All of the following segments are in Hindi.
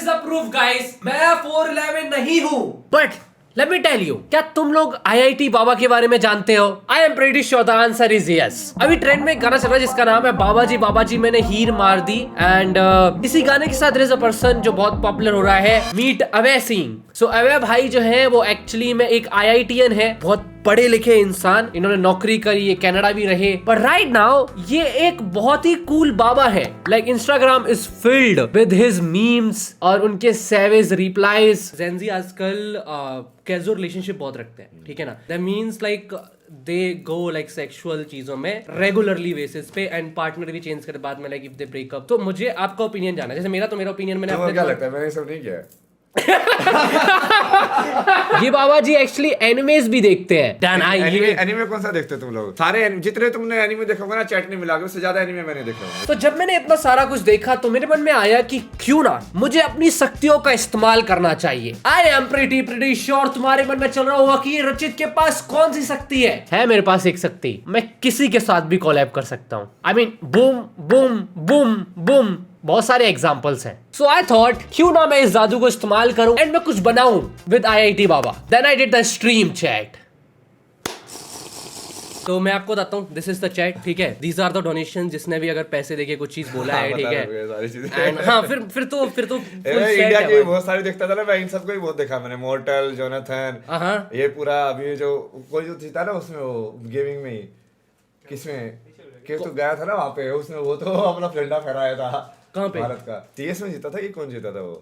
द प्रूफ गाइस, मैं 411 नहीं हूँ। But let me tell you, क्या तुम लोग आईआईटी बाबा के बारे में जानते हो? I am pretty sure the answer is yes. अभी ट्रेंड में एक गाना चल रहा है जिसका नाम है बाबा जी मैंने हीर मार दी। एंड इसी गाने के साथ देयर इज अ पर्सन जो बहुत पॉपुलर हो रहा है, मीट अवय सिंह। सो अवय भाई जो है वो एक्चुअली में एक आईआईटीएन है, बहुत पढ़े लिखे इंसान, इन्होंने नौकरी करी है, कनाडा भी रहे, पर राइट नाउ ये एक बहुत ही कूल बाबा है। Like Instagram is filled with his memes और उनके सेवेज रिप्लाईज। जेंजी आजकल कैजुअल रिलेशनशिप बहुत रखते हैं, ठीक है ना? That means like they go like sexual चीजों में रेगुलरली बेसिस पे, एंड पार्टनर भी चेंज करे बाद में, लाइक इफ दे ब्रेकअप। तो मुझे आपका ओपिनियन जानना है। जैसे मेरा ओपिनियन मैंने आपको क्या लगता है, मैंने सब नहीं किया? ये बाबा जी एक्चुअली एनिमेस भी देखते हैं। डन आई एनीमे कौन सा देखते हो तुम लोग? सारे जितने तुमने एनीमे देखा होगा ना, चैट नहीं मिला के उससे ज्यादा एनीमे मैंने देखा होगा। तो जब मैंने इतना सारा कुछ देखा तो मेरे मन में आया कि क्यों ना मुझे अपनी शक्तियों का इस्तेमाल करना चाहिए। आई एम प्रीटी श्योर तुम्हारे मन में चल रहा होगा कि रचित के पास कौन सी शक्ति है मेरे पास एक शक्ति, मैं किसी के साथ भी कोलैब कर सकता हूँ। I mean boom boom boom boom, बहुत सारे एग्जाम्पल्स हैं। सो आई थॉट क्यों ना मैं इस जादू को इस्तेमाल करूं एंड मैं कुछ बनाऊं with IIT Baba. Then I did the stream chat. तो मैं आपको बताता हूँ, दिस इज द चैट, ठीक है? दीज आर द डोनेशन, जिसने भी अगर पैसे देके कुछ चीज बोला है, ठीक है? एंड हाँ, फिर तो इंडिया की बहुत सारी देखता था ना मैं, इन सबको ही बहुत देखा मैंने। मॉर्टल, जोनाथन, ये पूरा अभी जो कोई जो जीता ना उसमें, वो गेमिंग में ही, किसमें के तो गया था ना वहाँ पे, उसने वो तो अपना फ्लेंडा फहराया था। कहाँ पे? भारत का टीएस में जीता था कि कौन जीता था वो?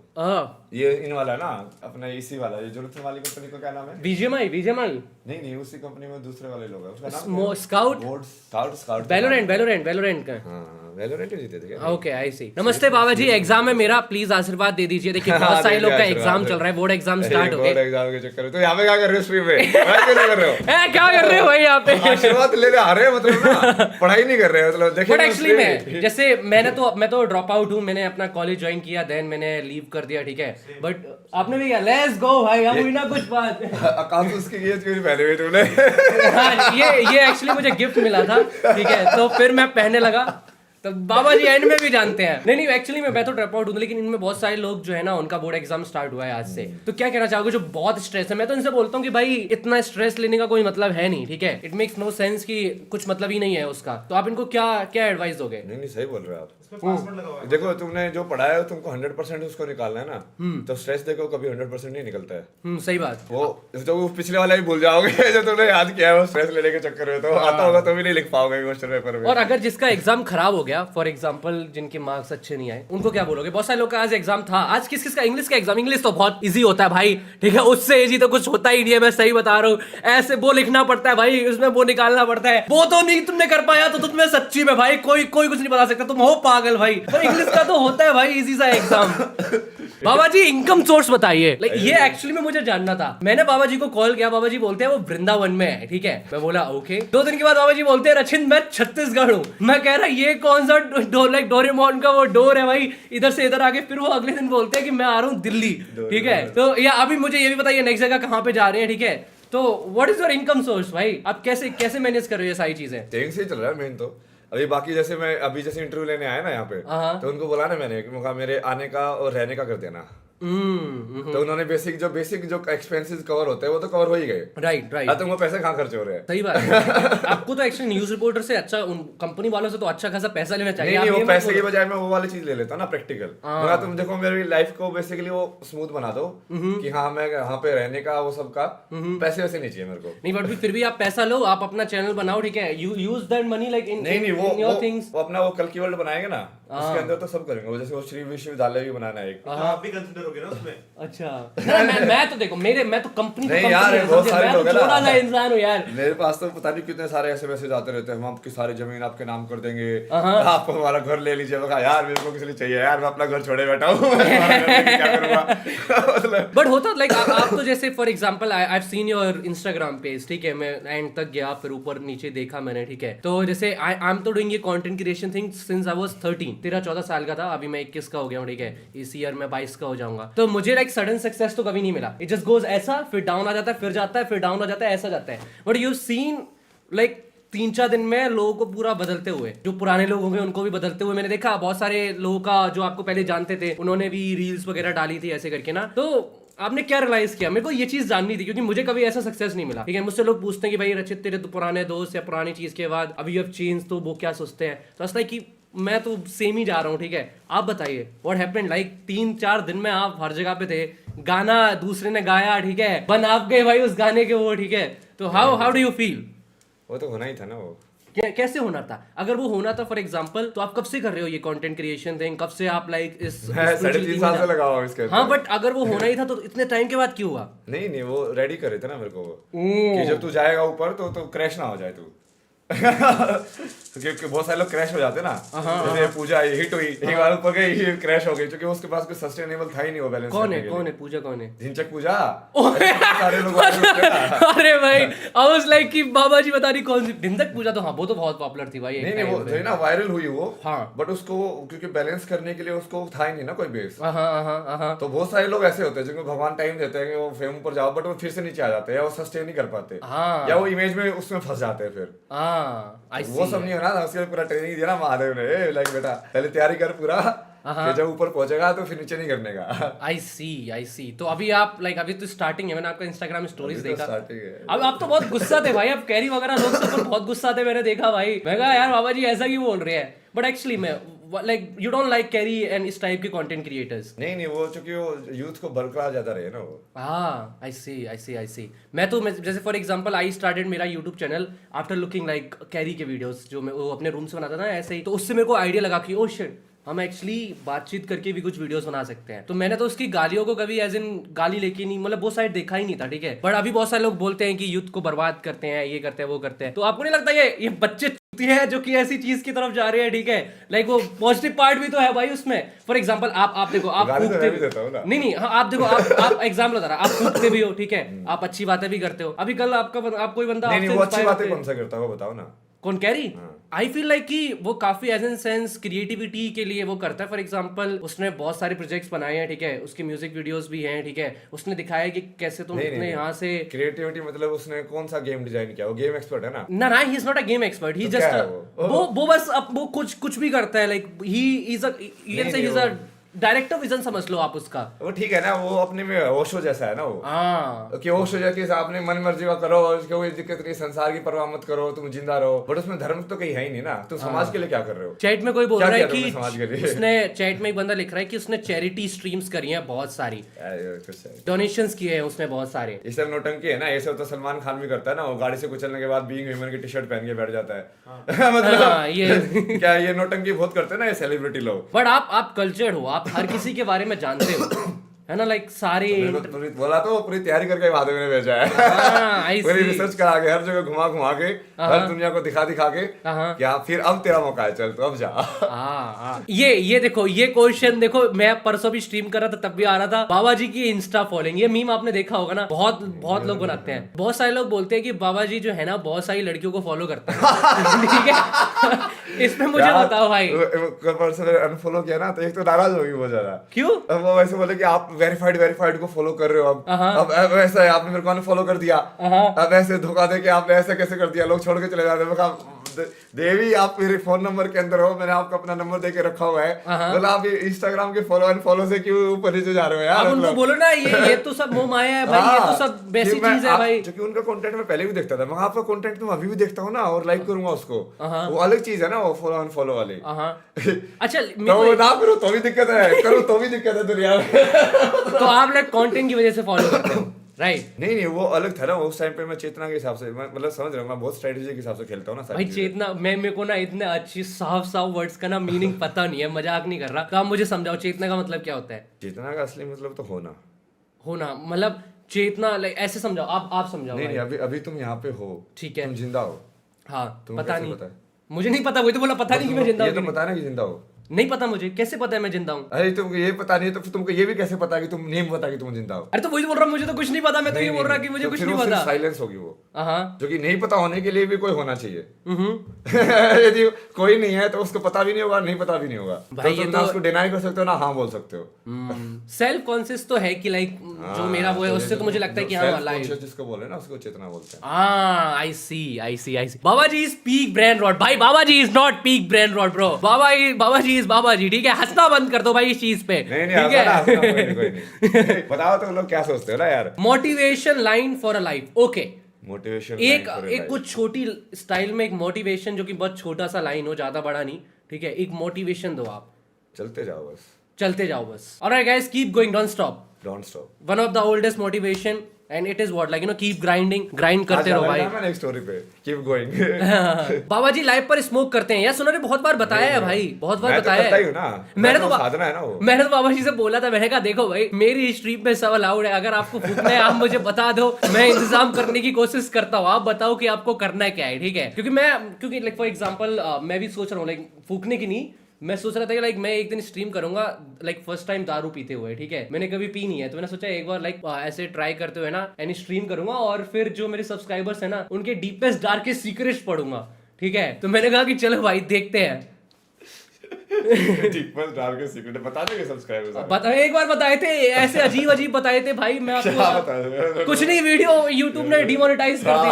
ये इन वाला ना, अपना इसी वाला, ये जोनाथन वाली कंपनी को क्या नाम है? बीजीएमआई नहीं, उसी कंपनी में दूसरे वाले लोग हैं, उसका नाम स्काउट वैलोरेंट का। हां, वैलोरेंट जीते थे क्या? ओके, आई सी। नमस्ते बाबा जी, एग्जाम है मेरा, प्लीज आशीर्वाद दे दीजिए। देखिए बहुत सारे लोग का एग्जाम चल रहा है, बोर्ड एग्जाम स्टार्ट हो गए। बोर्ड एग्जाम के चक्कर में तो यहाँ पे क्या कर रहे हो? स्ट्रीम में क्या कर रहे हो? क्या कर रहे हो भाई यहाँ पे? आशीर्वाद लेने आ रहे हो मतलब ना, पढ़ाई नहीं कर रहे हो मतलब। देखिए बट एक्चुअली मैं जैसे मैं तो ड्रॉप आउट हूँ, मैंने अपना कॉलेज ज्वाइन किया, देन मैंने लीव कर दिया, ठीक है? बट आपने भी किया, लेट्स गो भाई, हम हुई ना कुछ बात। अकाउंट्स की ये क्यों पहने हुए तुमने? हाँ, ये एक्चुअली मुझे गिफ्ट मिला था, ठीक है? तो फिर मैं पहनने लगा, तो बाबा जी एंड में भी जानते हैं। नहीं एक्चुअली मैं तो ड्रॉप आउट हूँ, लेकिन इनमें बहुत सारे लोग जो है ना, उनका बोर्ड एग्जाम स्टार्ट हुआ है आज से। तो क्या कहना चाहोगे जो बहुत स्ट्रेस है? मैं तो इनसे बोलता हूँ कि भाई इतना स्ट्रेस लेने का कोई मतलब है नहीं, ठीक है? इट मेक्स नो सेंस कि कुछ मतलब ही नहीं है उसका। तो आप इनको क्या एडवाइस दोगे? नहीं सही बोल रहे हो आप। देखो तुमने जो पढ़ा है तुमको 100% उसको निकालना है ना, तो स्ट्रेस देखो कभी 100% नहीं निकलता है। सही बात। वो तो पिछले वाला ही भूल जाओगे जो तुमने याद किया है, वो स्ट्रेस लेने के चक्कर में तो आता होगा तो भी नहीं लिख पाओगे क्वेश्चन पेपर में। और अगर जिसका एग्जाम खराब हो गया, फॉर एग्जांपल जिनके मार्क्स अच्छे नहीं आए, उनको क्या बोलोगे? बहुत सारे लोग का आज एग्जाम था, आज किसका इंग्लिश का एग्जाम। इंग्लिश तो बहुत इजी होता है भाई, ठीक है? उससे इजी तो कुछ होता ही नहीं है, मैं सही बता रहा हूँ। ऐसे वो लिखना पड़ता है भाई, उसमें वो निकालना पड़ता है। वो तो नहीं तुमने कर पाया तो तुम्हें सच्ची में भाई कोई कुछ नहीं बता सकता, तुम हो पागल भाई। इंग्लिश का तो होता है भाई इजी सा एग्जाम। बाबा जी इनकम सोर्स बताइए। लाइक ये एक्चुअली में मुझे जानना था। मैंने बाबा जी को कॉल किया, बाबा जी बोलते हैं वो वृंदावन में है, ठीक है? मैं बोला ओके। 2 दिन के बाद बाबा जी बोलते हैं रचिन मैं छत्तीसगढ़ हूँ। मैं कह रहा ये कौन सा लाइक डोरेमोन का वो डोर है भाई, इधर से इधर आके। फिर वो अगले दिन बोलते हैं कि मैं आ रहा हूँ दिल्ली, ठीक है? तो या अभी मुझे ये भी बताइए नेक्स्ट जगह कहाँ पे जा रहे हैं, ठीक है? तो what is your income source भाई? आप कैसे मैनेज कर रहे हो ये सारी चीजें? ठीक से चल रहा है मेन तो। अभी बाकी जैसे मैं अभी जैसे इंटरव्यू लेने आया ना यहाँ पे, तो उनको बोला ना मैंने कि मेरे आने का और रहने का कर देना। तो उन्होंने बेसिक जो एक्सपेंसेस कवर होते हैं वो तो कवर हो ही गए। राइट तो वो पैसे कहाँ खर्च हो रहे हैं? सही बात है। आपको तो एक्चुअली न्यूज रिपोर्टर से अच्छा, उन कंपनी वालों से तो अच्छा खासा पैसा लेना चाहिए। नहीं वो पैसे की बजाय मैं वो वाली चीज ले लेता ना, प्रैक्टिकल। मगर तुम देखो मेरी लाइफ को बेसिकली वो स्मूथ बना दो कि हाँ मैं यहाँ पे रहने का वो सब का पैसे वैसे नहीं चाहिए मेरे को। नहीं बट फिर भी आप पैसा लो, आप अपना चैनल बनाओ, ठीक है? Use that money like in नहीं वो अपना वो कल की वर्ल्ड बनाएंगे ना, उसके अंदर तो सब करेंगे। जैसे वो श्री विश्वविद्यालय भी बनाना है एक, आप भी कंसीडर होगे ना उसमें। अच्छा मैं तो देखो मैं तो कंपनी नहीं यार, बहुत सारे लोग हैं ना, छोटा सा इंसान हूँ यार। मेरे पास तो पता नहीं कितने सारे ऐसे मैसेज आते रहते हैं, हम आपकी सारी जमीन आपके नाम कर देंगे, आप हमारा घर ले लीजिए। मैं कहा यार मेरे को किस लिए चाहिए यार, मैं अपना घर छोड़े बैठा हूँ, क्या करूँगा। बट होता लाइक आप तो जैसे for example I have seen your Instagram page, ठीक है? मैं एंड तक गया, फिर ऊपर नीचे देखा मैंने, ठीक है? तो जैसे आई एम तो डूइंग ये content creation thing since I was 13-14 साल का था। अभी मैं 21 का हो गया हूँ, ठीक है? इस ईयर में 22 का हो जाऊंगा। तो मुझे लाइक सडन सक्सेस तो कभी नहीं मिला। इट जस्ट गोज ऐसा, फिर डाउन आ जाता है, फिर जाता है, फिर डाउन आ जाता है, ऐसा जाता है। बट यू सीन लाइक 3-4 दिन में लोगों को पूरा बदलते हुए, जो पुराने लोग होंगे उनको भी बदलते हुए मैंने देखा। बहुत सारे लोगों का जो आपको पहले जानते थे उन्होंने भी रील्स वगैरह डाली थी ऐसे करके ना। तो आपने क्या रियलाइज किया? मेरे को ये चीज जाननी थी क्योंकि मुझे कभी ऐसा सक्सेस नहीं मिला। ठीक है, मुझसे लोग पूछते हैं कि भाई रचित तेरे तो पुराने दोस्त या पुरानी चीज के बाद अभी यू हैव चेंज, तो वो क्या सोचते हैं? तो ऐसा कि मैं तो सेम ही जा रहा हूँ। ठीक है, आप बताइए व्हाट हैपेंड। लाइक 3-4 दिन में आप हर जगह पे थे, गाना दूसरे ने गाया, ठीक है, बन आप गए भाई उस गाने के वो। ठीक है, तो हाउ डू यू फील? वो तो होना ही था ना। वो कैसे होना था? अगर वो होना था फॉर एग्जांपल, तो आप कब से कर रहे हो ये कंटेंट क्रिएशन थिंग? कब से आप लाइक इस 3.5 साल से लगा हुआ इसके। हाँ, बट अगर वो होना ही था तो इतने टाइम के बाद क्यों हुआ? नहीं वो रेडी कर रहे थे ना मेरे को वो, कि जब तू जाएगा ऊपर तो क्रैश ना हो जाए तू। क्योंकि बहुत सारे लोग क्रैश हो जाते ना, जैसे पूजा हिट हुई एक बार ऊपर गई, ये क्रैश हो गई क्योंकि उसके पास कोई सस्टेनेबल था ही नहीं वो बैलेंस। कौन है पूजा? कौन है? ढिंचक पूजा। सारे लोग अरे भाई आई वाज लाइक कि बाबा जी बता रही कौन सी ढिंचक पूजा? तो हाँ, वो तो बहुत पॉपुलर थी भाई। नहीं वो जो ना वायरल हुई वो। हाँ, बट उसको क्योंकि बैलेंस करने के लिए उसको था ही नहीं ना कोई बेस। हाँ। तो बहुत सारे लोग ऐसे होते हैं जिनको भगवान टाइम देते हैं कि वो फेम पर जाओ, बट वो फिर से नीचे आ जाते हैं या वो सस्टेन नहीं कर पाते, या वो इमेज में उसमें फंस जाते हैं फिर। वो सब नहीं होना। उसके पूरा ट्रेनिंग दिया ना महादेव ने, लाइक बेटा पहले तैयारी कर पूरा, कि जब ऊपर पहुंचेगा तो फिर नीचे नहीं करने का। आई सी। तो अभी आप लाइक अभी तो स्टार्टिंग है, मैंने आपका इंस्टाग्राम स्टोरीज देखा। अब आप तो बहुत गुस्सा थे भाई, अब कैरी वगैरह लोग सब बहुत गुस्सा थे, मैंने देखा भाई। मैं कहा यार बाबा जी ऐसा क्यों बोल रहे हैं? बट एक्चुअली मैं like you don't like carry and इस टाइप के कंटेंट क्रिएटर्स। नहीं वो चूंकि वो यूथ को बरकरार ज्यादा रहे ना वो। हाँ, आई सी। मैं जैसे फॉर एग्जांपल आई स्टार्टेड मेरा YouTube channel after looking like carry के वीडियोस जो मैं वो अपने रूम से बनाता था ऐसे ही। तो उससे मेरे को आइडिया लगा कि ओ शिट, हम एक्चुअली बातचीत करके भी कुछ वीडियोस बना सकते हैं। तो मैंने तो उसकी गालियों को कभी एज इन गाली लेके नहीं, मतलब वो साइड देखा ही नहीं था। ठीक है, बट अभी बहुत सारे लोग बोलते हैं कि यूथ को बर्बाद करते हैं, ये करते हैं वो करते हैं। तो आपको नहीं लगता ये बच्चे है जो कि ऐसी चीज की तरफ जा रहे हैं? ठीक है, लाइक वो पॉजिटिव पार्ट भी तो है भाई उसमें। फॉर एग्जांपल आप देखो, आप नहीं हाँ, आप देखो, आप एग्जांपल बता रहा, आप कूदते भी हो, ठीक है, आप अच्छी बातें भी करते हो। अभी कल आप कोई बंदा नहीं वो अच्छी बातें कौन सा करता है वो बताओ ना। कौन? कैरी? आई फील लाइक कि वो काफी एज एन सेंस क्रिएटिविटी के लिए वो करता है। फॉर एग्जांपल उसने बहुत सारे प्रोजेक्ट्स बनाए हैं, ठीक है, उसके म्यूजिक वीडियोस भी हैं, ठीक है, उसने दिखाया कि कैसे तुम इतने यहाँ से क्रिएटिविटी मतलब उसने कौन सा गेम डिजाइन किया? वो गेम एक्सपर्ट है ना he is not a game expert, he just वो बस अब वो कुछ भी करता है। Like he is a director vision समझ लो आप उसका। वो ठीक है ना, वो अपने में ओशो जैसा है ना वो, कि ओशो जैसे आपने मन मर्जी का करो, कोई दिक्कत नहीं, संसार की परवाह मत करो, तुम जिंदा रहो। बट उसमें धर्म तो कहीं है ही नहीं ना, तुम समाज के लिए क्या कर रहे हो? चैट में कोई बोल रहा है कि उसने चैट में एक बंदा लिख रहा है कि उसने चैरिटी स्ट्रीम्स करी हैं बहुत सारी, डोनेशंस किए हैं उसने बहुत सारे। ये सब नोटंकी है ना, ये सब तो सलमान खान भी करता है ना, वो गाड़ी से कुचलने के बाद बीइंग ह्यूमन की टी शर्ट पहन के बैठ जाता है। मतलब ये क्या ये नोटंकी बहुत करते हैं ना ये सेलिब्रिटी लोग। बट आप कल्चर्ड हो, आप हर किसी के बारे में जानते हो, है ना, लाइक सारे बोला तो पूरी तैयारी करके बाद में भेजा है। पूरी रिसर्च करा के हर जगह घुमा के हर दुनिया को दिखा के क्या फिर अब तेरा मौका है, चल तो अब जा। ये देखो, ये क्वेश्चन देखो, मैं परसों भी स्ट्रीम कर रहा था तब भी आ रहा था, बाबा जी की इंस्टा फॉलोइंग। ये मीम आपने देखा होगा ना, बहुत लोग बनाते हैं। बहुत सारे लोग बोलते हैं कि बाबा जी जो है ना बहुत सारी लड़कियों को फॉलो करते हैं। ठीक है, इसमें मुझे बताओ भाई। अनफॉलो किया ना तो एक तो नाराज होगी बहुत ज्यादा। क्यों? वो वैसे बोले कि आप वेरीफाइड को फॉलो कर रहे हो, अब ऐसा है आपने मेरे को अनफॉलो कर दिया, अब ऐसे धोखा दे के आपने ऐसे कैसे कर दिया, लोग छोड़ के चले जाते हैं। देवी आप मेरे फोन नंबर के अंदर हो, मैंने आपको अपना नंबर देके रखा हुआ है, बोला आप ये इंस्टाग्राम के फॉलो अनफॉलो से क्यों ऊपर नीचे जा रहे हो यार? उनको बोलो ना ये तो सब मोह माया है भाई, ये तो सब बेसिक चीज है भाई। क्योंकि उनका कंटेंट मैं पहले भी देखता था, मैं आपका कंटेंट तो अभी भी देखता हूँ ना और लाइक करूंगा उसको, वो अलग चीज है ना, वो फॉलो अनफॉलो वाली। अच्छा तो ना करो तो भी दिक्कत है, करो तो भी दिक्कत है दुनिया में। तो आप लाइक कंटेंट की वजह से फॉलो करते हो, राइट? नहीं वो अलग था ना, उस टाइम पे मैं चेतना के हिसाब से मतलब समझ रहा हूँ, मैं बहुत स्ट्रेटेजी के हिसाब से खेलता हूँ ना भाई। चेतना मेरे को ना इतने अच्छी साफ वर्ड्स का ना मीनिंग पता नहीं है, मजाक नहीं कर रहा। तो आप मुझे समझाओ चेतना का मतलब क्या होता है? चेतना का असली मतलब तो होना मतलब चेतना लाइक ऐसे समझाओ, आप समझाओ। नहीं अभी तुम यहाँ पे हो, ठीक है, तुम जिंदा हो। हाँ, पता नहीं, मुझे नहीं पता, वही तो बोला पता नहीं कि मैं जिंदा हूँ। ये तो पता है ना कि जिंदा हो, नहीं पता मुझे, कैसे पता है मैं जिंदा हूँ? अरे तुमको ये पता नहीं है तो फिर तुमको ये भी कैसे पता है कि तुम नहीं पता कि तुम जिंदा हो? अरे तो वही बोल रहा हूँ, मुझे तो कुछ नहीं पता, मैं तो ये बोल रहा कि मुझे कुछ नहीं पता। साइलेंस होगी वो, हाँ, जो कि नहीं पता होने के लिए भी कोई होना चाहिए। यदि कोई नहीं है तो उसको पता भी नहीं होगा, नहीं पता भी नहीं होगा भाई, तो ये तुम तो ना उसको डिनाई कर सकते हो ना हाँ बोल सकते हो। सेल्फ कॉन्शियस तो है कि लाइक जो मेरा वो है उससे तो मुझे लगता है कि हाँ लाइफ, जिसको बोले ना उसको चेतना बोलते हैं। हाँ I see. Baba ji is peak brain rot भाई, Baba ji is not peak brain rot bro, Baba ji is Baba ji, ठीक है? हंसना बंद कर दो भाई इस चीज पे, ठीक है? कोई नहीं। बताओ तुम लोग क्या सोचते हो ना यार। Motivation line for a life, okay. Motivation एक कुछ छोटी स्टाइल में एक मोटिवेशन जो कि बहुत छोटा सा लाइन हो, ज्यादा बड़ा नहीं, ठीक है? एक मोटिवेशन दो आप, चलते जाओ बस, चलते जाओ बस। Alright guys, keep going, don't stop. One of the oldest motivation and it is what, like you know, keep grind करते रहो भाई। मैं नेक्स्ट स्टोरी पे कीप गोइंग। बाबा जी लाइव पर स्मोक करते हैं यार, सुनो रे, बहुत बार बताया है भाई, बहुत बार बताया है। मैंने तो बाबा जी से बोला था, मैंने कहा देखो भाई मेरी स्ट्रीम पे सब अलाउड है, अगर आपको फूकना है आप मुझे बता दो, मैं इंतजाम करने की कोशिश करता हूँ, आप बताओ कि आपको करना क्या है, ठीक है? क्योंकि लाइक फॉर एग्जांपल मैं भी सोच रहा हूँ लाइक फूकने की नहीं, मैं सोच रहा था कि लाइक मैं एक दिन स्ट्रीम करूंगा लाइक फर्स्ट टाइम दारू पीते हुए, ठीक है? मैंने कभी पी नहीं है, तो मैंने सोचा एक बार लाइक ऐसे ट्राई करते हुए ना एनी स्ट्रीम करूंगा और फिर जो मेरे सब्सक्राइबर्स है ना उनके डीपेस्ट डार्केस्ट सीक्रेट्स पढ़ूंगा, ठीक है? तो मैंने कहा कि चलो भाई देखते हैं। बता देंगे सब्सक्राइबर्स, एक बार बताए थे, ऐसे अजीब बताए थे भाई, मैं आपको कुछ नहीं, वीडियो यूट्यूब ने डिमोनेटाइज कर दी,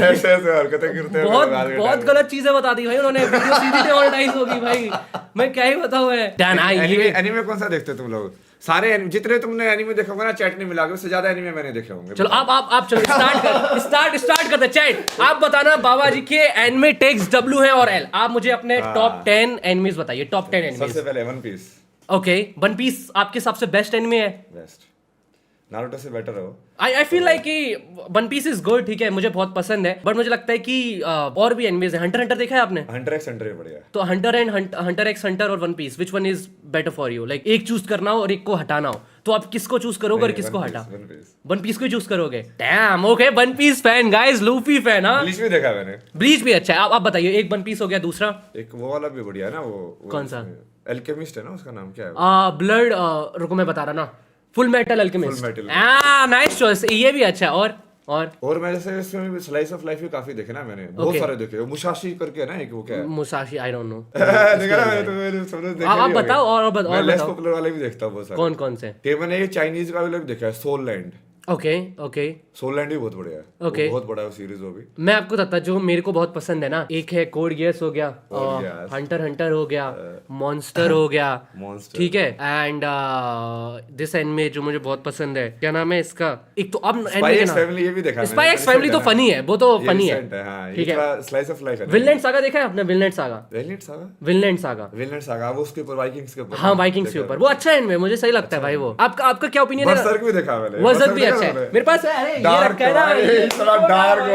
ऐसे हरकतें करते हैं, बहुत गलत चीजें बता दी भाई उन्होंने, वीडियो सीधी डिमोनेटाइज होगी भाई, मैं क्या ही बताऊं। एनीमे कौन सा देखते हो तुम लोग? सारे जितने तुमने एनीमे देखा होगा ना चैट नहीं मिला के, उससे ज्यादा एनीमे मैंने देखे होंगे। चलो आप चलो स्टार्ट करते चैट। आप बताना बाबा जी के एनिमे टेक्स W है और L, आप मुझे अपने टॉप 10 एनिमेज बताइए, टॉप 10 एनिमेज। सबसे पहले one piece. Okay, one piece आपके हिसाब से बेस्ट एनिमे है? बेस्ट, नारुतो से बेटर हो। आई फील लाइक कि वन पीस इज गुड, ठीक है, मुझे बहुत पसंद है, बट मुझे लगता है कि और भी एनिमेज है। हंटर देखा है आपने? हंटर एक्स हंटर बढ़िया। तो हंटर एक्स हंटर और one piece, which one is better for you? Like एक चूज करना हो और एक को हटाना हो, तो आप किसको चूज करोगे और किसको हटा? वन पीस को चूज करोगे? Damn, okay, one piece fan guys, Luffy fan. हाँ, ब्लीच भी देखा मैंने। ब्लीच भी अच्छा है। आप बताइए, एक वन पीस हो गया, दूसरा एक वो वाला भी बढ़िया है ना, वो कौन सा? एल्केमिस्ट है ना, उसका नाम क्या है? ब्लड, रुको मैं बता रहा ना, full metal alchemist. Nice choice, ये भी अच्छा है। और मैं जैसे इसमें स्लाइस ऑफ लाइफ भी काफी देखे ना मैंने, बहुत सारे देखे। वो मुसाशी करके है ना एक, वो क्या है? Musashi, I don't know. देखा ना मैंने, तो मैंने सब लोग देखे। आप बताओ और बताओ। मैं लेस पॉपुलर वाले भी देखता हूं बहुत सारे। कौन से? कि मैंने ये चाइनीज का भी लोग देखा है, soul land. Okay, soul land भी बहुत बढ़िया है। ओके, बहुत बड़ा है सीरीज वो भी। मैं आपको बताता जो मेरे को बहुत पसंद है ना, एक है कोड गियर्स हो गया, हंटर हो गया, मॉन्स्टर हो गया, ठीक है, एंड दिस एनिमे जो मुझे बहुत पसंद है, क्या नाम है इसका? एक तो अब स्पाई एक्स फैमिली, ये भी देखा मैंने। स्पाई एक्स फैमिली तो फनी है, वो तो फनी है, ठीक है। स्लाइस ऑफ लाइफ है। विनलैंड सागा देखा है आपने? विनलैंड सागा वो उसके ऊपर वाइकिंग्स के ऊपर। हाँ, वाइकिंग्स के ऊपर, वो अच्छा है, मुझे सही लगता है भाई वो। आपका क्या ओपिनियन है? बर्सर्क भी देखा मैंने, बर्सर्क भी अच्छा है मेरे पास। अरे ये रखा है ना, थोड़ा डार्क हो।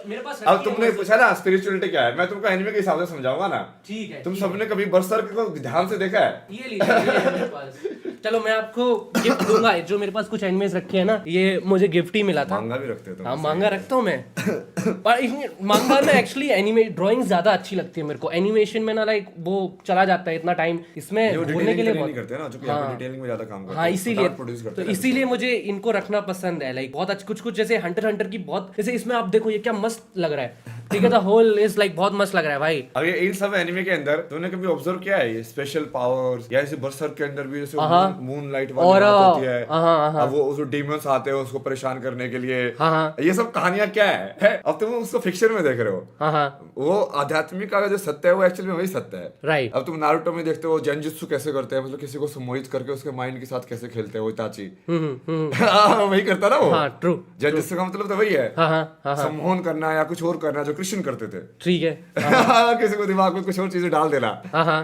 मेरे पास। अब तुमने पूछा ना स्पिरिचुअलिटी क्या है, मैं तुमको एनिमे के हिसाब से समझाऊंगा ना, ठीक है? तुम सबने कभी बर्सर्क को ध्यान से देखा है? ये लीजिए मेरे पास। चलो मैं आपको गिफ्ट दूंगा, जो मेरे पास कुछ एनिमेज रखे हैं ना, ये मुझे गिफ्ट ही मिला था। मांगा भी रखते हो तुम? हाँ, मांगा रखता हूँ मैं। पर मांगा में एक्चुअली एनिमे ड्राइंग ज्यादा अच्छी लगती है मेरे को। एनिमेशन में ना लाइक वो चला जाता है इतना टाइम, इसमें भूलने के लिए बहुत करते हैं ना, जो कि आप डिटेलिंग में ज्यादा काम करते हैं। हाँ, इसीलिए मुझे इनको रखना पसंद है। लाइक बहुत अच्छी कुछ जैसे हंटर की बहुत, जैसे इसमें आप देखो ये क्या मस्त लग रहा है, ठीक है? द होल इज लाइक बहुत मस्त लग रहा है भाई। अब ये इन सब एनिमे के अंदर तुमने कभी ऑब्जर्व किया है ये स्पेशल पावर्स, या ऐसे बर्सर्क के अंदर भी जैसे मून लाइट वाली बात होती है, अब वो उस डीमंस आते हैं उसको परेशान करने के लिए, ये सब कहानियां क्या है? अब तुम उसको फिक्शन में देख रहे हो, वो आध्यात्मिक का जो सत्य है वो एक्चुअली में वही सत्य है, राइट? अब तुम नारुतो में देखते हो जेनजुत्सु कैसे करते हैं, मतलब किसी को सम्मोहित करके उसके माइंड के साथ कैसे खेलते हैं, वो इताची वही करता ना वो। ट्रू, जेनजुत्सु का मतलब तो वही है, सम्मोहन करना या कुछ और करना, जो कृष्ण करते थे, ठीक है? किसी को दिमाग में कुछ और चीजें डाल देना।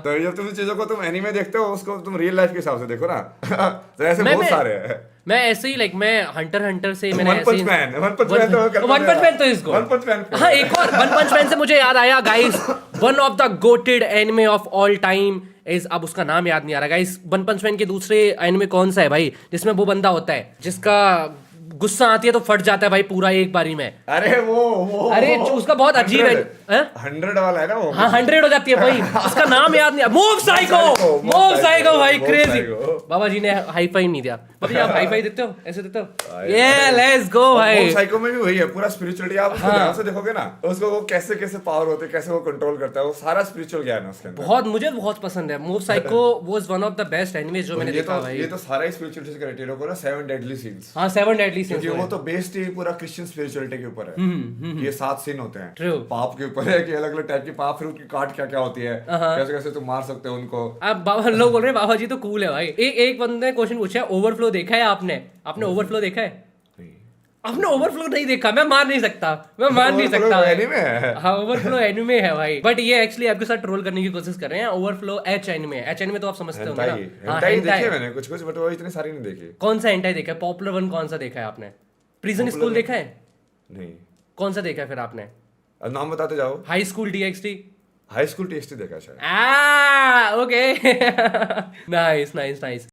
तो जब तुम चीजों को तुम एनीमे देखते हो, उसको तुम रियल लाइफ के हिसाब से देखो ना। तो ऐसे बहुत सारे हैं। मैं ऐसे ही लाइक मैं हंटर से मैंने वन पंच मैन तो इसको वन पंच मैन। हाँ, एक और वन पंच मैन से मुझे याद आया guys, one of the GOATed anime of all time is, अब उसका नाम याद नहीं आ रहा गाइस। वन पंच मैन के दूसरे एनिमे कौन सा है भाई, जिसमें वो बंदा होता है जिसका गुस्सा आती है तो फट जाता है भाई पूरा एक बारी में। अरे वो अरे उसका बहुत अजीब है। 100 वाला है ना वो। हाँ 100 हो जाती है भाई। उसका नाम याद नहीं। मूव साइको भाई क्रेजी। बाबा जी ने हाई फाई नहीं दिया। बाबा आप हाई फाई देते हो, ऐसे देते हो? ये लेट्स गो भाई। मूव साइको में भी वही है पूरा स्पिरिचुअलिटी। आप उसको ध्यान से देखोगे ना, उसको वो कैसे कैसे पावर होते हैं, कैसे वो कंट्रोल करता है, वो सारा स्पिरिचुअल ज्ञान है उसके अंदर। बहुत मुझे बहुत पसंद है move psycho. Was one of the best animes जो मैंने देखा भाई। ये तो सारा स्पिरिचुअलिटी से कनेक्टेड है ना, 7 डेडली सिंस। हां 7 डेडली सिंस, क्योंकि वो तो बेस्ड ही पूरा क्रिश्चियन स्पिरिचुअलिटी के ऊपर है। ये 7 सिन होते हैं पाप के ऊपर है कि अलग अलग टाइप के पाप, फिर उनकी काट क्या क्या होती है, कैसे कैसे तुम मार सकते हो उनको। अब बाबा लोग बोल रहे हैं बाबा जी तो कूल है भाई। एक बंदे ने क्वेश्चन पूछा है ओवरफ्लो देखा है आपने? आपने ओवरफ्लो देखा है? आपने ओवरफ्लो नहीं देखा? मैं मान नहीं सकता। एनीमे है। हाँ ओवरफ्लो एनीमे है भाई। बट ये एक्चुअली आपके साथ ट्रोल करने की कोशिश कर रहे हैं। ओवरफ्लो एच एनीमे तो आप समझते होंगे ना। हेंटाई देखे मैंने कुछ बट वो इतनी सारी नहीं देखी। कौन सा हेंटाई देखा है? पॉपुलर वन कौन सा देखा है आपने? प्रिजन स्कूल देखा है? नहीं। कौन सा देखा है फिर आपने? नाम बताते जाओ। High school DxD। High school टेस्टी देखा शायद। Okay nice.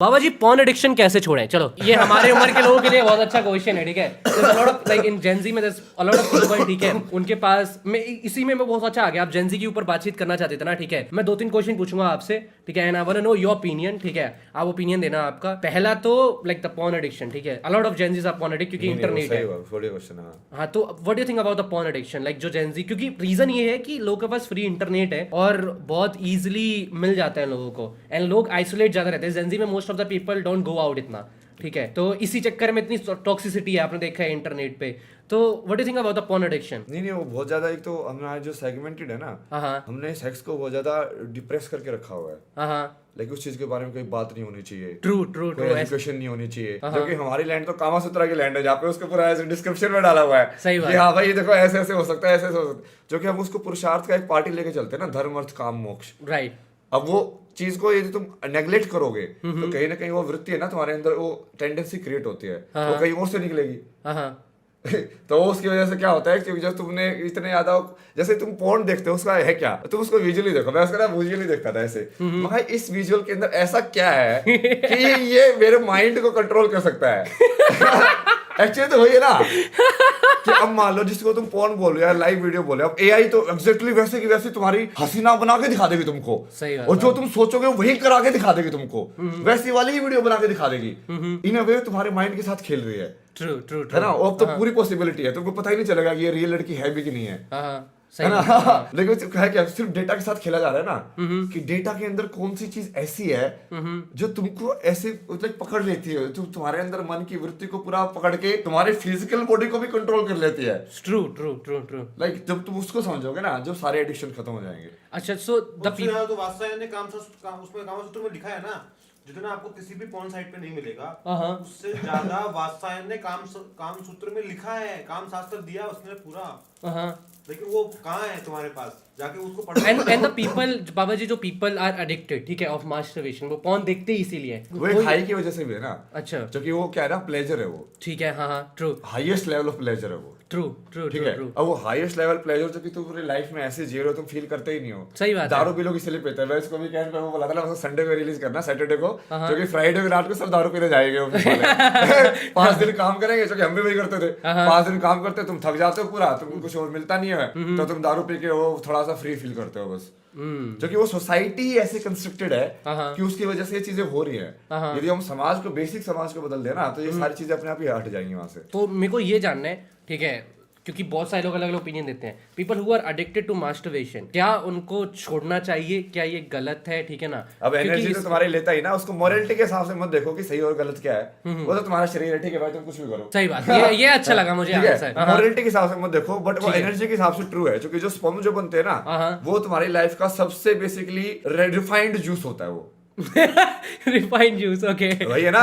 Baba ji porn addiction कैसे छोड़ें? चलो ये हमारे उम्र के लोगों के लिए बहुत अच्छा क्वेश्चन है, ठीक है। There's a lot of like in Gen Z में there's a lot of people, ठीक है, उनके पास मैं इसी में बहुत अच्छा आ गया। आप Gen Z के ऊपर बातचीत करना चाहते थे ना, ठीक है। मैं 2-3 क्वेश्चन पूछूंगा आपसे, ठीक है, and I want to know your opinion, ठीक है। आप ओपिनियन देना आपका। पहला तो लाइक द पॉर्न एडिक्शन, ठीक है। a lot of Gen Zs are porn addict क्योंकि इंटरनेट है। हाँ तो what do you think about the porn addiction? Like जो Gen Z, क्योंकि रीजन ये है कि लोगों के पास फ्री इंटरनेट है और बहुत ईजिली मिल जाता है लोगों को, एंड लोग आइसोलेट ज्यादा रहते हैं। Gen Z में most of the people don't go out इतना, ठीक है। तो इसी चक्कर में इतनी टॉक्सिसिटी है, आपने देखा है इंटरनेट पे। तो what do you think about the porn addiction? नहीं वो बहुत ज्यादा, एक तो हमारा जो सेगमेंटेड है ना, हमने सेक्स को बहुत ज्यादा डिप्रेस करके रखा हुआ है। लाइक उस चीज के बारे में कोई बात नहीं होनी चाहिए। ट्रू एजुकेशन नहीं होनी चाहिए। जो कि हमारी लैंड तो कामा सूत्रा की लैंड है, जहाँ पे उसको पूरा डिस्क्रिप्शन में डाला हुआ है। सही बात। हाँ भाई ये देखो ऐसे ऐसे हो सकता है, ऐसे ऐसे हो सकता है। जो कि हम उसको पुरुषार्थ का एक पार्टी लेके चलते हैं ना, धर्म अर्थ काम मोक्ष। राइट। अब वो चीज को यदि तुम नेग्लेक्ट करोगे तो कहीं ना कहीं वो वृत्ति है ना तुम्हारे अंदर, वो टेंडेंसी क्रिएट होती है, वो कहीं और से निकलेगी। तो उसकी वजह से क्या होता है, क्योंकि जब तुमने इतने ज्यादा, जैसे तुम पोर्न देखते हो उसका है क्या, तुम उसको विजुअली देखो। मैं उसका विजुअली देखता था ऐसे, भाई इस विजुअल के अंदर ऐसा क्या है कि ये मेरे माइंड को कंट्रोल कर सकता है। एक्चुअली तो वही है ना कि अब मान लो जिसको तुम पोर्न बोल रहे हो या लाइव वीडियो बोल रहे हो, अब एआई तो एग्जैक्टली वैसे की वैसे तुम्हारी हसीना बना के दिखा देगी तुमको। सही बात। और जो तुम सोचोगे वही करा के दिखा देगी तुमको, वैसी वाली ही वीडियो बना के दिखा देगी। इन अ वे तुम्हारे माइंड के साथ खेल रही है। ट्रू है ना। अब तो पूरी पॉसिबिलिटी है, तुमको पता ही नहीं चलेगा कि ये रियल लड़की है भी कि नहीं है। है ना। लेकिन है क्या, सिर्फ डेटा के साथ खेला जा रहा है ना, कि डेटा के अंदर कौन सी चीज ऐसी है जो तुमको ऐसे पकड़ लेती है, तुम्हारे अंदर मन की वृत्ति को पूरा पकड़ के तुम्हारे फिजिकल बॉडी को भी कंट्रोल कर लेती है। ट्रू। लाइक जब तुम उसको समझोगे ना, जो सारे एडिक्शन खत्म हो जाएंगे। अच्छा सो द पीपल तो वास्तव में कामसूत्र में लिखा है ना, जितना आपको किसी भी पॉर्न साइट पे नहीं मिलेगा, उससे ज्यादा वात्सायन ने काम सूत्र में लिखा है, काम शास्त्र दिया उसने पूरा। लेकिन वो कहाँ है तुम्हारे पास, जाके उसको पढ़ो। एंड द पीपल, बाबा जी, जो पीपल आर एडिक्टेड, ठीक है, ऑफ मास्टरबेशन, वो पॉर्न देखते ही इसीलिए, वो एक हाई की वजह से भी है ना। अच्छा, क्योंकि वो क्या है ना, प्लेजर है वो, ठीक है। हाँ true, highest level of pleasure है वो। ट्रू ठीक है। अब वो हाईएस्ट लेवल प्लेजर जो कि तुम पूरी लाइफ में ऐसे जी रहे हो, तुम फील करते ही नहीं हो। सही बात। दारू भी लोग इसलिए पीते हैं। मैं इसको भी कहने पे वो बोला था ना, संडे को रिलीज करना, सैटरडे को, क्योंकि फ्राइडे में रात को सब दारू पीने जाएंगे ऑफिस वाले। 5 दिन काम करेंगे, क्योंकि हम भी वही करते थे। 5 दिन काम करते, तुम थक जाते हो पूरा, तुमको कुछ और मिलता नहीं है, तो तुम दारू पी के वो थोड़ा सा फ्री फील करते हो बस। जो कि वो सोसाइटी ऐसे कंस्ट्रक्टेड है कि उसकी वजह से ये चीजें हो रही है। यदि हम समाज को, बेसिक समाज को बदल देना, तो ये सारी चीजें अपने आप ही हट जाएंगी वहां से। तो मेरे को ये जानना है, ठीक है, क्योंकि बहुत सारे लोग अलग अलग ओपिनियन देते हैं, people who are addicted to masturbation, क्या उनको छोड़ना चाहिए? क्या ये गलत है? ठीक है ना। अब एनर्जी तो तुम्हारी लेता ही ना, उसको मोरलिटी के हिसाब से मत देखो कि सही और गलत क्या है। वो तो तुम्हारा शरीर है, ठीक है भाई, तुम कुछ भी करो। सही बात। ये अच्छा लगा मुझे। मोरलिटी के हिसाब से मत देखो, बट वो एनर्जी के हिसाब से ट्रू है, क्योंकि जो स्पर्म जो बनते हैं ना, वो तुम्हारी लाइफ का सबसे बेसिकली रिफाइंड जूस होता है वो। रिफाइंड जूस, ओके वही है ना।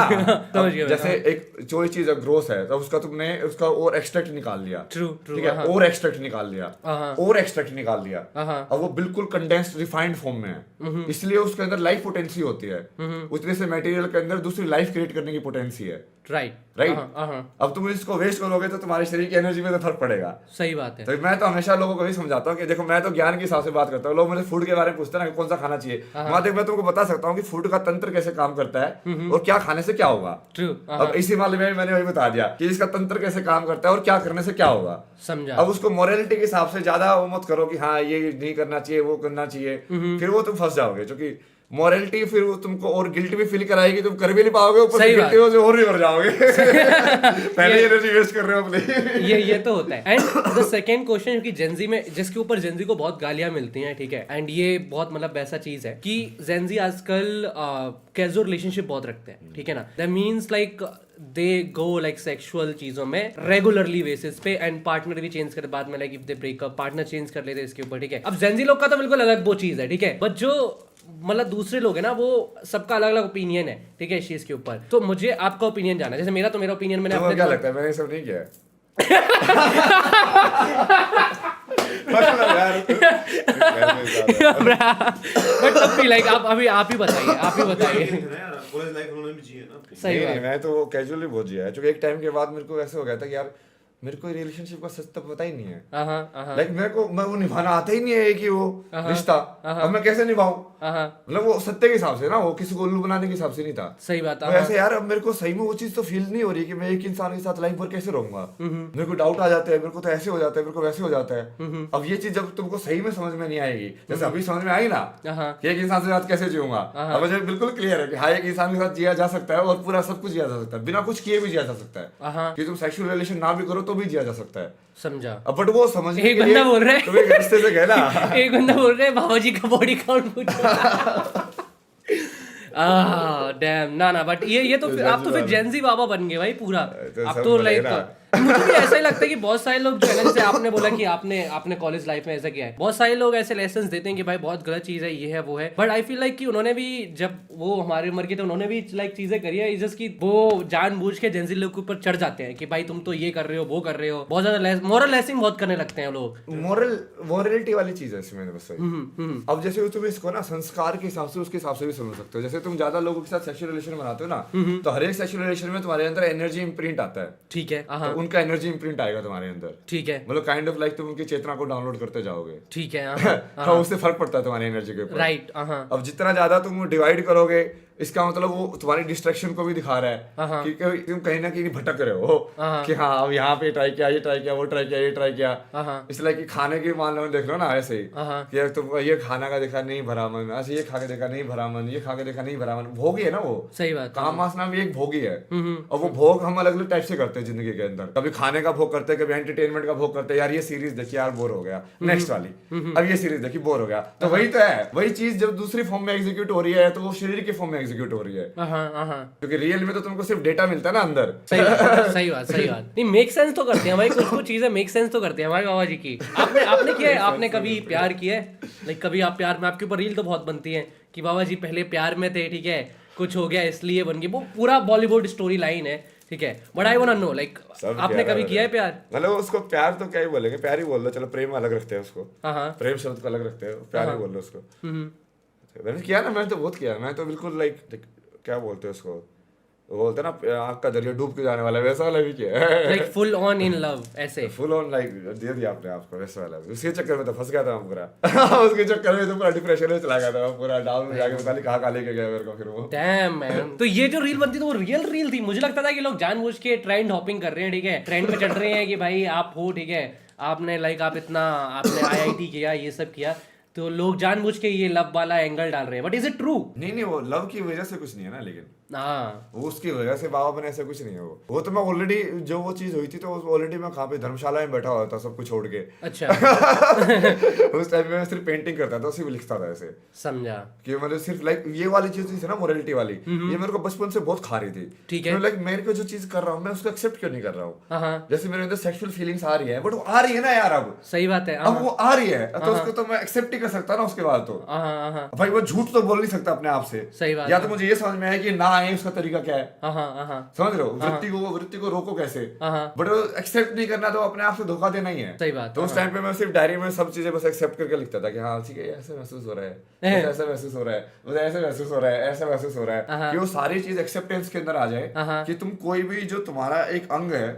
समझ गया। जैसे एक कोई चीज ग्रोथ है तो उसका तुमने उसका और एक्सट्रैक्ट निकाल लिया, ट्रू ठीक है, और एक्सट्रैक्ट निकाल लिया, और एक्सट्रैक्ट निकाल लिया, अब वो बिल्कुल कंडेंस्ड रिफाइंड फॉर्म में है, इसलिए उसके अंदर लाइफ पोटेंसी होती है, उतने से मटेरियल के अंदर दूसरी लाइफ क्रिएट करने की पोटेंसी है। Right right. अब तुम इसको वेस्ट करोगे तो तुम्हारे शरीर की एनर्जी में तो फर्क पड़ेगा। सही बात है। तो मैं तो हमेशा लोगों को भी समझाता हूँ कि देखो, मैं तो ज्ञान के हिसाब से बात करता हूँ। लोग मुझे फूड के बारे में पूछते हैं ना कि कौन सा खाना चाहिए, देख मैं तुमको बता सकता हूँ कि फूड का तंत्र कैसे काम करता है और क्या खाने से क्या होगा। अब इसी मामले में मैंने वही बता दिया कि इसका तंत्र कैसे काम करता है और क्या करने से क्या होगा, समझा। अब उसको मोरालिटी के हिसाब से ज्यादा वो मत करो कि हाँ ये नहीं करना चाहिए, वो करना चाहिए, फिर वो तुम फंस जाओगे। क्योंकि मोरालिटी फिर वो तुमको और गिल्ट भी फील कराएगी, तुम कर भी नहीं पाओगे, ऊपर से गिल्टी हो और भी मर जाओगे। पहले एनर्जी वेस्ट कर रहे हो अपनी। ये तो होता है। एंड द सेकंड क्वेश्चन कि जेंजी में, जिसके ऊपर जेंजी को बहुत गालियां मिलती हैं, ठीक है, एंड ये बहुत मतलब ऐसा चीज है कि जेंजी आजकल कैजुअल रिलेशनशिप बहुत रखते हैं, ठीक है ना। That means like they go like sexual चीजों में रेगुलरली बेसिस पे, एंड पार्टनर भी चेंज कर बाद में, like if they breakup partner change कर लेते हैं इसके ऊपर, ठीक है। अब जेंजी लोग का तो बिल्कुल अलग वो चीज है, ठीक है, बट जो मतलब दूसरे लोग हैं ना, वो सबका अलग अलग ओपिनियन है, ठीक है, इस चीज के ऊपर। तो मुझे आपका ओपिनियन जानना है। जैसे मेरा ओपिनियन मैंने अपने क्या लगता है, मैंने सब नहीं किया बट तब भी लाइक आप अभी आप ही बताइए। सही है। मैं तो कैजुअली बहुत जिया है, क्योंकि एक टाइम के बाद मेरे को ऐसे हो गया था कि यार मेरे को रिलेशनशिप का सच तो पता ही नहीं है। लाइक मेरे को मैं वो निभाना आता ही नहीं है कि वो रिश्ता अब मैं कैसे निभाऊं, मतलब वो सत्य के हिसाब से ना, वो किसी को उल्लू बनाने के हिसाब से नहीं था। सही बात है। वैसे यार अब मेरे को सही में वो चीज तो फील नहीं हो रही कि मैं एक इंसान के साथ लाइफ भर कैसे रहूंगा। मेरे को डाउट आ जाता है, मेरे को तो ऐसे हो जाता है, मेरे को वैसे हो जाता है। अब ये चीज जब तुमको सही में समझ में नहीं आएगी, जैसे अभी समझ में आई ना कि एक इंसान के साथ कैसे जीऊंगा, अब मुझे बिल्कुल क्लियर है कि हाँ एक इंसान के साथ जिया जा सकता है और पूरा सब कुछ जिया जा सकता है, बिना कुछ किए भी जिया जा सकता है, कि तुम सेक्सुअल रिलेशन ना भी करो तो भी जिया जा सकता है। समझा। अब बट वो समझ एक बंदा बोल रहा है, तुम एक रिश्ते से गए ना, एक बंदा बोल रहा है बाबा जी का बॉडी काउंट पूछो। डैम ना बट ये तो आप तो फिर जेंजी बाबा बन गए भाई पूरा। आप तो लाइक मुझे भी ऐसा ही लगता है कि बहुत सारे लोग जो है ना, जैसे आपने बोला कि आपने कॉलेज लाइफ में ऐसा किया है, बहुत सारे लोग ऐसे लेसन्स देते हैं कि भाई बहुत गलत चीज है, ये है वो है, बट आई फील लाइक कि उन्होंने भी जब वो हमारी उम्र के थे उन्होंने भी लाइक चीजें करी है, जस्ट कि वो जानबूझ के जेंजी लोग के ऊपर चढ़ जाते हैं कि भाई तुम तो ये कर रहे हो वो कर रहे हो, बहुत ज्यादा मोरल लेसिंग बहुत करने लगते हैं लोग। मोरलिटी वाली चीज है इसमें बस। अब जैसे तुम इसको ना संस्कार के हिसाब से उसके हिसाब से भी समझ सकते हो। जैसे तुम ज्यादा लोगों के साथ सेक्सुअल रिलेशन बनाते हो ना, तो हर एक सेक्सुअल रिलेशन में तुम्हारे अंदर एनर्जी इंप्रिंट आता है, ठीक है, तो उनका एनर्जी इंप्रिंट आएगा तुम्हारे अंदर, ठीक है, मतलब काइंड ऑफ लाइक तुम उनकी चेतना को डाउनलोड करते जाओगे, ठीक है, हाँ उससे फर्क पड़ता है तुम्हारी एनर्जी के ऊपर, राइट। अब जितना ज्यादा तुम डिवाइड करोगे, इसका मतलब वो तुम्हारी डिस्ट्रैक्शन को भी दिखा रहा है कि तुम कहीं ना कहीं भटक रहे हो कि हाँ अब यहाँ पे ट्राई किया, ये ट्राई किया, वो ट्राई किया, ये ट्राई किया, इसलिए कि खाने के मान लो देख लो ना ऐसे ही कि तुम ये खाना का देखा नहीं भरा मन, ऐसे ये खा के देखा नहीं भरा मन, ये खा के देखा नहीं भरा मन, भोगी है ना वो। सही बात। काम वासना भी एक भोगी है, और वो भोग हम अलग अलग टाइप से करते हैं जिंदगी के अंदर। कभी खाने का भोग करते हैं, कभी एंटरटेनमेंट का भोग करते हैं, यार ये सीरीज देखी यार बोर हो गया, नेक्स्ट वाली, अब ये सीरीज देखी बोर हो गया, तो वही तो है, वही चीज जब दूसरी फॉर्म में एग्जीक्यूट हो रही है तो वो शरीर के फॉर्म में एग्जीक्यूट हो रही है, क्योंकि रियल में तो तुमको सिर्फ डेटा मिलता है ना अंदर। सही बात नहीं, मेक सेंस तो करते हैं भाई, कुछ चीजें मेक सेंस तो करते हैं हमारे बाबा जी की। आपने किया है, आपने कभी प्यार किया है, लाइक कभी आप प्यार में, आपके ऊपर रील तो बहुत बनती है कि बाबा जी पहले प्यार में थे, ठीक है, कुछ हो गया इसलिए बन गई, वो पूरा बॉलीवुड स्टोरी लाइन है, ठीक है, but I want to know like आपने कभी किया है प्यार? मतलब उसको प्यार तो क्या ही बोलेंगे, प्यार ही बोल दो, चलो प्रेम अलग रखते हैं उसको, प्रेम शब्द को अलग रखते हैं, प्यार ही बोल दो उसको। मैंने किया ना, मैंने तो बहुत किया, मैं तो बिल्कुल लाइक क्या बोलते हैं उसको, बोलते हैं ना आँख का दरिया डूब के जाने वाला, वैसा वाला भी किया है, like full on in love, ऐसे फुल ऑन लाइक दे दिया आपने आपको, वैसा वाला। उसके चक्कर में तो फंस गया था मैं पूरा उसके चक्कर में तो पूरा डिप्रेशन में चला गया था पूरा, डाउन में जाके पता नहीं कहाँ लेके गया मेरे को फिर वो। डैम मैन, तो ये जो रील बनती थी वो रियल रील थी? मुझे लगता था कि लोग जानबूझ के ट्रेंड हॉपिंग कर रहे हैं, ठीक है, ट्रेंड में चढ़ रहे हैं कि भाई आप हो, ठीक है, आपने लाइक आप इतना आपने IIT किया, ये सब किया, तो लोग जानबूझ के ये लव वाला एंगल डाल रहे हैं, बट इज इट ट्रू? नहीं वो लव की वजह से कुछ नहीं है ना, लेकिन हाँ वो उसकी वजह से बाबा बने, ऐसा कुछ नहीं है वो तो मैं ऑलरेडी जो वो चीज हुई थी तो ऑलरेडी मैं कहाँ पे धर्मशाला में बैठा हुआ था सब कुछ छोड़ के। अच्छा उस टाइम में मैं सिर्फ पेंटिंग करता था, सिर्फ लिखता था ऐसे, समझा कि मतलब सिर्फ लाइक ये वाली चीज थी ना मोरालिटी वाली, ये मेरे को बचपन से बहुत खा रही थी। ठीक है। लाइक मेरे को जो चीज कर रहा हूँ मैं उसको एक्सेप्ट क्यों नहीं कर रहा हूँ। हाँ जैसे मेरे अंदर सेक्सुअल फीलिंग्स आ रही है बट वो आ रही है ना यार, अब सही बात है। अब वो आ रही है तो उसको तो मैं एक्सेप्ट ही कर सकता ना उसके बाद तो। भाई वो झूठ तो बोल नहीं सकता अपने आप से, सही बात या तो मुझे ये समझ में आया कि ना आए उसका तरीका क्या है, समझ रहे हो, वृत्ति को रोको कैसे, बट वो एक्सेप्ट नहीं करना तो अपने आप से धोखा देना ही है। सही बात। तो उस टाइम पे मैं सिर्फ डायरी में सब चीजें बस एक्सेप्ट करके लिखता था कि हाँ ठीक है ऐसे महसूस हो रहा है, ऐसा महसूस हो रहा है, मुझे ऐसे महसूस हो रहा है, ऐसा महसूस हो रहा है, कि वो सारी चीज एक्सेप्टेंस के अंदर आ जाए कि तुम कोई भी जो तुम्हारा एक अंग है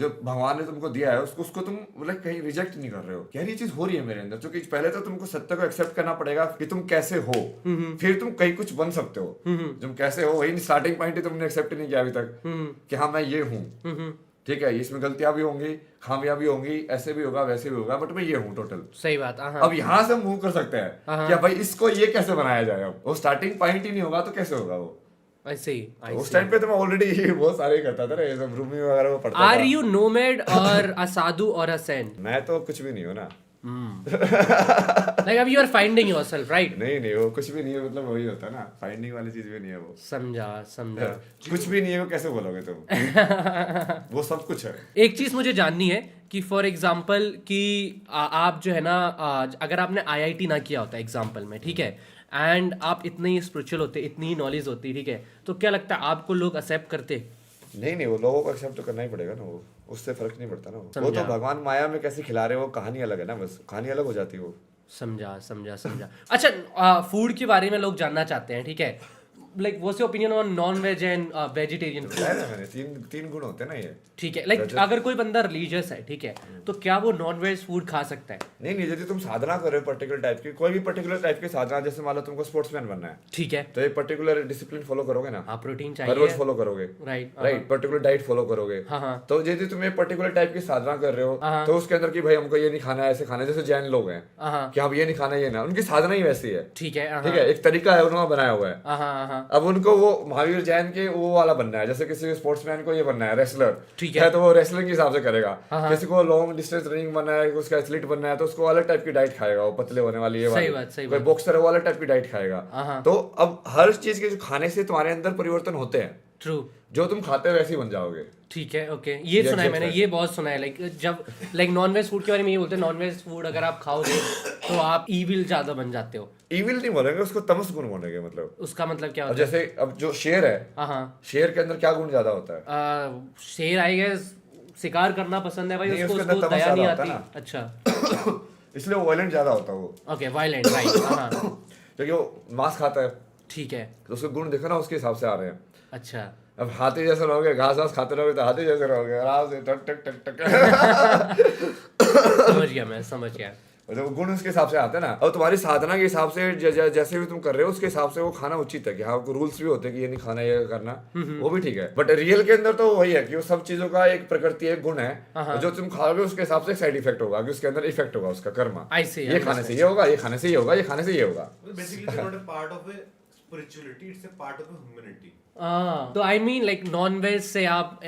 जो भगवान ने तुमको दिया है उसको तुम मतलब कहीं रिजेक्ट नहीं कर रहे हो, यार ये चीज हो रही है मेरे अंदर। क्योंकि पहले तो तुमको सत्य को एक्सेप्ट करना पड़ेगा कि तुम कैसे हो, फिर तुम कहीं कुछ बन सकते हो। तुम कैसे हो वही स्टार्टिंग पॉइंट ही तुमने एक्सेप्ट नहीं किया अभी तक कि हाँ मैं ये हूँ, ठीक है, इसमें गलतियां भी होंगी, खामियां भी होंगी, ऐसे भी होगा वैसे भी होगा, बट मैं ये हूँ टोटल। सही बात। अब यहाँ से मूव कर सकते हैं क्या भाई इसको ये कैसे बनाया जाए। अब वो स्टार्टिंग पॉइंट ही नहीं होगा तो कैसे होगा वो ऐसे ही। उस टाइम पे तो मैं ऑलरेडी बहुत सारे करता था ना, ये सब रूमी वगैरह में पढ़ता था। आर यू नोमैड और अ साधु और अ सेंट? मैं तो कुछ भी नहीं हूँ ना। Like अभी you are finding yourself, right? नहीं वो कुछ भी नहीं है, मतलब वही होता है ना, फाइंडिंग वाली चीज भी नहीं है वो। समझा कुछ भी नहीं है वो कैसे बोलोगे तुम। वो सब कुछ है। एक चीज मुझे जाननी है कि फॉर एग्जाम्पल कि आप जो है ना अगर आपने आईआईटी ना किया होता एग्जाम्पल में, ठीक है, एंड आप इतने ही स्पिरिचुअल होते, इतनी ही नॉलेज होती, ठीक है, तो क्या लगता है आपको लोग एक्सेप्ट करते? नहीं वो लोगों को एक्सेप्ट तो करना ही पड़ेगा ना, वो उससे फर्क नहीं पड़ता ना। वो तो भगवान माया में कैसे खिला रहे हैं वो कहानी अलग है ना, बस कहानी अलग हो जाती है वो। समझा। अच्छा फूड के बारे में लोग जानना चाहते हैं, ठीक है, like what's your opinion on non veg and vegetarian food? मैंने तीन गुण होते हैं ना ये, ठीक है, लाइक अगर कोई बंदा रिलीजियस है, ठीक है, तो क्या वो नॉन वेज फूड खा सकता है? नहीं यदि तुम साधना कर रहे हो पर्टिकुलर टाइप की, कोई भी पर्टिकुलर टाइप की साधना, जैसे मान लो तुमको स्पोर्ट्समैन बनना है, ठीक है, तो एक पर्टिकुलर डिसिप्लिन फॉलो करोगे ना, हाँ प्रोटीन चाहिए, हर रोज फॉलो करोगे, राइट, पर्टिकुलर डाइट फॉलो करोगे, तो यदि तुम एक पर्टिकुलर टाइप की साधना कर रहे हो तो उसके अंदर की भाई हमको ये नहीं खाना है, ऐसे खाना है, जैसे जैन लोग हैं कि हम ये नहीं खाना, ये ना, उनकी साधना ही वैसी है, ठीक है, एक तरीका है उन्होंने बनाया हुआ है। अब उनको वो महावीर जैन के वो वाला बनना है, जैसे किसी स्पोर्ट्समैन को ये बनना है रेसलर, ठीक है, तो वो रेसलिंग के हिसाब से करेगा। किसी को लॉन्ग डिस्टेंस रनिंग बनना है, उसका एथलीट बनना है, तो उसको अलग टाइप की डाइट खाएगा, वो पतले होने वाली है, कोई बॉक्सर है वो अलग टाइप की डाइट खाएगा। तो अब हर चीज के जो खाने से तुम्हारे अंदर परिवर्तन होते हैं, ट्रू, जो तुम खाते हो वैसे ही बन जाओगे, ठीक है, ओके, ये सुना है मैंने, ये बहुत सुना है, लाइक जब लाइक नॉन वेज फूड के बारे में ये बोलते हैं, नॉन वेज फूड अगर आप खाओगे तो आप ईविल ज्यादा बन जाते हो। ईविल नहीं बोलेंगे उसको, तमस गुण बोलेंगे, मतलब उसका मतलब क्या होता है? जैसे अब जो शेर है, शेर के अंदर क्या गुण ज्यादा होता है? शेर आई गेस शिकार करना पसंद है भाई, उसको दया नहीं आती। अच्छा इसलिए वो वायलेंट ज्यादा होता है वो। ओके वायलेंट, राइट, क्योंकि वो मांस खाता है, ठीक है, तो उसके गुण देखो ना उसके हिसाब से आ रहे हैं। अच्छा अब हाथी जैसे रहोगे, घास घास खाते रहोगे तो हाथी जैसे रहोगे, आराम से टक टक टक टक। समझ गया मतलब गुण उसके हिसाब से आते हैं ना। और तुम्हारी साधना के हिसाब से जैसे भी तुम कर रहे हो उसके हिसाब से वो खाना उचित है, कि हाँ रूल्स भी होते हैं कि ये नहीं खाना, ये करना, वो भी ठीक है, बट रियल के अंदर तो वही है कि वो सब चीजों का एक प्रकृति, एक गुण है, जो तुम खाओगे उसके हिसाब से साइड इफेक्ट होगा, कि उसके अंदर इफेक्ट होगा उसका कर्मा, ये खाने से ये होगा, ये खाने से ये होगा, ये खाने से ये होगा। तो I mean like non veg से आप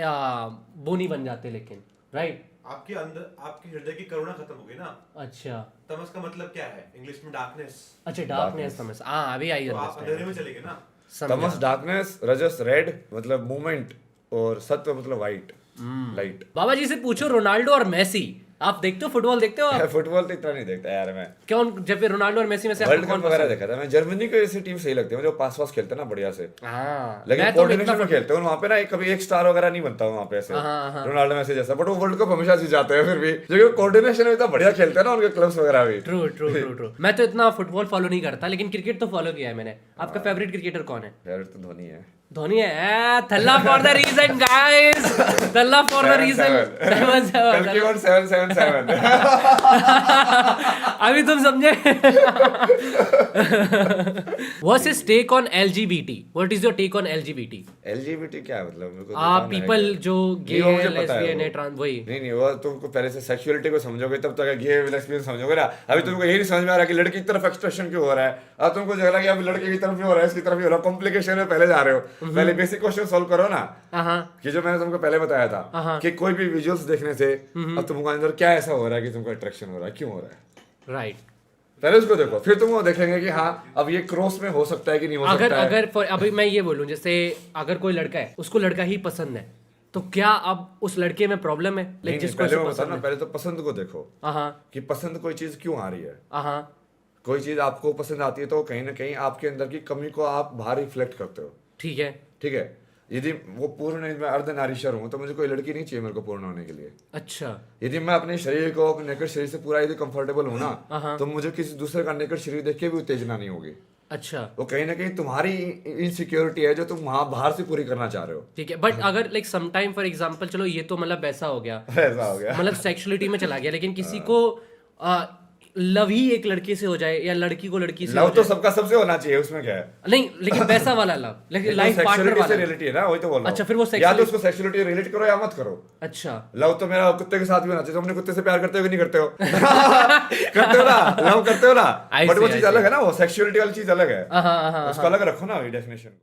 बोनी बन जाते, लेकिन राइट आपके अंदर आपके हृदय की करुणा खत्म हो गई ना। अच्छा तमस का मतलब क्या है इंग्लिश में? डार्कनेस। अच्छा डार्कनेस, तमस, हाँ अभी आई, तो आप अंधेरे में चले गए ना। तमस डार्कनेस, रजस रेड मतलब मूवमेंट, और सत्व मतलब वाइट लाइट। बाबा जी से पूछो रोनाल्डो और मेसी, आप देखते हो फुटबॉल? देखते हो आप? फुटबॉल तो इतना नहीं देखता यार मैं। क्यों? जब फिर रोनाल्डो और मेसी में से वर्ल्ड कप वगैरह देखा था मैं। जर्मनी को ऐसी टीम सही लगती है, जो पास पास खेलते हैं ना बढ़िया से, लेकिन कोऑर्डिनेशन में खेलते हैं वहाँ पे ना, कभी एक स्टार वगैरह नहीं बनता वहाँ पे ऐसे रोनाल्डो मेसी जैसा, बट वो वर्ल्ड कप हमेशा जीत जाते हैं फिर भी, जो कोऑर्डिनेशन में इतना बढ़िया खेलते हैं ना उनके क्लब्स वगैरह भी। ट्रू। मैं तो इतना फुटबॉल फॉलो नहीं करता, लेकिन क्रिकेट तो फॉलो किया है मैंने। आपका फेवरेट क्रिकेटर कौन है? फेवरेट तो धोनी है। धोनी है, Thala for the reason guys, Thala for the reason. 7-7 अभी तुम समझे। What's his take on LGBT? What is your take on LGBT? LGBT क्या है मतलब मेरे को पीपल जो गे नहीं, वो है, मुझे पता है लेस्बियन वो। है, ट्रांस, वही। नहीं वो तुमको पहले से सेक्सुअलिटी को समझोगे तब तक गे लेस्बियन समझोगे ना। अभी तुमको यही नहीं समझ में आ रहा कि लड़की की तरफ एक्सप्रेशन क्यों हो रहा है। अब तुमको लग रहा है कि अब लड़के की तरफ भी हो रहा है, इसकी तरफ भी हो रहा है, कॉम्प्लिकेशन में पहले जा रहे हो। पहले बेसिक क्वेश्चन सॉल्व करो ना, कि जो मैंने तुमको पहले बताया था कि कोई भी विजुअल्स देखने से अब तुमको अंदर क्या ऐसा हो रहा है कि तुमको अट्रैक्शन हो रहा है, क्यों हो रहा है। राइट। पहले उसको देखो, फिर तुम वो देखेंगे कि हाँ अब ये क्रॉस में हो सकता है कि नहीं हो सकता है। अगर अभी मैं ये बोलूं, जैसे अगर कोई लड़का है, उसको लड़का ही पसंद है, तो क्या अब उस लड़के में प्रॉब्लम है? नहीं, जिसको पहले ऐसे वो पसंद बताओ ना, पहले तो पसंद को देखो कि पसंद कोई चीज क्यों आ रही है। कोई चीज आपको पसंद आती है तो कहीं ना कहीं आपके अंदर की कमी को आप बाहर रिफ्लेक्ट करते हो। ठीक है। ठीक है, यदि वो पूर्ण नहीं, मैं अर्धनारीश्वर हूँ तो मुझे कोई लड़की नहीं चाहिए मेरे को पूर्ण होने के लिए। अच्छा। यदि मैं अपने शरीर को, अपने नेकेड शरीर से पूरा यदि कंफर्टेबल हूँ ना, तो मुझे किसी दूसरे का नेकेड शरीर देख के भी उत्तेजना नहीं होगी। अच्छा। वो कहीं ना कहीं तुम्हारी इनसिक्योरिटी है जो तुम वहां बाहर से पूरी करना चाह रहे हो। ठीक है, बट अगर like some time for example, चलो ये तो मतलब ऐसा हो गया, ऐसा हो गया मतलब सेक्सुअलिटी में चला गया, लेकिन किसी को लव ही एक लड़के से हो जाए या लड़की को लड़की से लव हो तो जाए। सबका सबसे होना चाहिए, उसमें क्या है। नहीं, लेकिन वैसा वाला लव, लेकिन लाइफ पार्टनर सेक्सुअलिटी से वाला। रिलेटेड है ना, वही तो बोल रहा हूं। अच्छा, फिर वो या तो sexuality- उसको सेक्सुअलिटी रिलेट करो या मत करो। अच्छा। लव तो मेरा कुत्ते के साथ भी होना चाहिए। तुम अपने कुत्ते से प्यार करते हो कि नहीं करते हो? करते हो ना, लव करते हो ना, I बट वो see, चीज I अलग है ना, वो सेक्सुअलिटी वाली चीज अलग है। हाँ। उसको अलग रखो ना, डेफिनेशन।